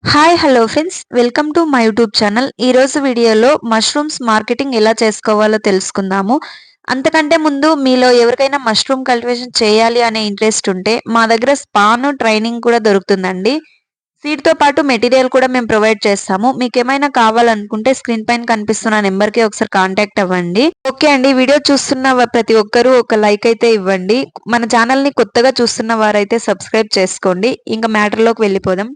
Hi hello friends welcome to my YouTube channel. ఈరోజు వీడియోలో mushrooms marketing ఎలా చేసుకోవాలో తెలుసుకుందాము. అంతకంటే ముందు మీలో ఎవరికైనా మష్రూమ్ కల్టివేషన్ చేయాలి అనే ఇంట్రెస్ట్ ఉంటే మా దగ్గర స్పాను ట్రైనింగ్ కూడా దొరుకుతుందండి. సీడ్‌తో పాటు మెటీరియల్ కూడా మేము ప్రొవైడ్ చేస్తాము. మీకేమైనా కావాలనుకుంటే స్క్రీన్ పైన కనిపిస్తున్న నెంబర్‌కి ఒకసారి కాంటాక్ట్ అవ్వండి. ఓకే అండి. వీడియో చూస్తున్న ప్రతి ఒక్కరూ ఒక లైక్ అయితే ఇవ్వండి. మన ఛానల్‌ని కొత్తగా చూస్తున్న వారైతే సబ్స్క్రైబ్ చేసుకోండి. ఇంక మ్యాటర్‌లోకి వెళ్ళిపోదాం.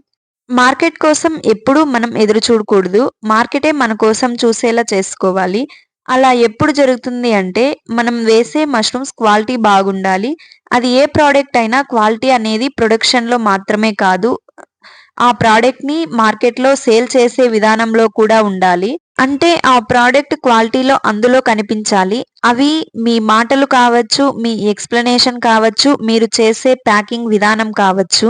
మార్కెట్ కోసం ఎప్పుడూ మనం ఎదురు చూడకూడదు. మార్కెటే మన కోసం చూసేలా చేసుకోవాలి. అలా ఎప్పుడు జరుగుతుంది అంటే, మనం వేసే మష్రూమ్స్ క్వాలిటీ బాగుండాలి. అది ఏ ప్రొడక్ట్ అయినా క్వాలిటీ అనేది ప్రొడక్షన్‌లో మాత్రమే కాదు, ఆ ప్రొడక్ట్‌ని మార్కెట్‌లో సేల్ చేసే విధానంలో కూడా ఉండాలి. అంటే ఆ ప్రొడక్ట్ క్వాలిటీలో అందులో కనిపించాలి. అవి మీ మాటలు కావచ్చు, మీ ఎక్స్‌ప్లనేషన్ కావచ్చు, మీరు చేసే ప్యాకింగ్ విధానం కావచ్చు.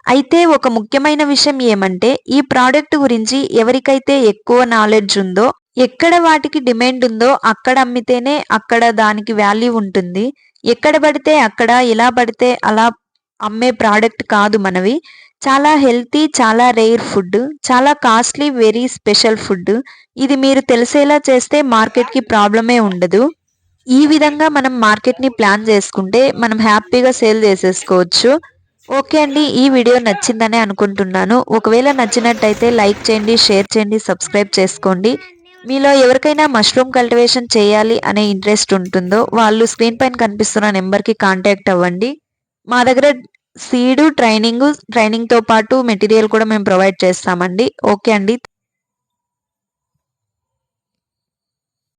అయితే ఒక ముఖ్యమైన విషయం ఏమంటే, ఈ ప్రొడక్ట్ గురించి ఎవరికైతే ఎక్కువ నాలెడ్జ్ ఉందో, ఎక్కడ వాటికి డిమాండ్ ఉందో అక్కడ అమ్మితేనే అక్కడ దానికి వాల్యూ ఉంటుంది. ఎక్కడ పడితే అక్కడ, ఎలా పడితే అలా అమ్మే ప్రొడక్ట్ కాదు మనవి. చాలా హెల్తీ, చాలా రేర్ ఫుడ్, చాలా కాస్ట్‌లీ, వెరీ స్పెషల్ ఫుడ్. ఇది మీరు తెలిసేలా చేస్తే మార్కెట్‌కి ప్రాబ్లమే ఉండదు. ఈ విధంగా మనం మార్కెట్‌ని ప్లాన్ చేసుకుంటే మనం హ్యాపీగా సేల్ చేసేసుకోవచ్చు. ఓకే అండి. ఈ వీడియో నచ్చిందనే అనుకుంటున్నాను. ఒకవేళ నచ్చినట్టయితే లైక్ చేయండి, షేర్ చేయండి, సబ్స్క్రైబ్ చేసుకోండి. మీలో ఎవరికైనా మష్రూమ్ కల్టివేషన్ చేయాలి అనే ఇంట్రెస్ట్ ఉంటుందో వాళ్ళు స్క్రీన్ పైన కనిపిస్తున్న నెంబర్‌కి కాంటాక్ట్ అవ్వండి. మా దగ్గర సీడు, ట్రైనింగ్‌తో పాటు మెటీరియల్ కూడా మేము ప్రొవైడ్ చేస్తామండి. ఓకే అండి.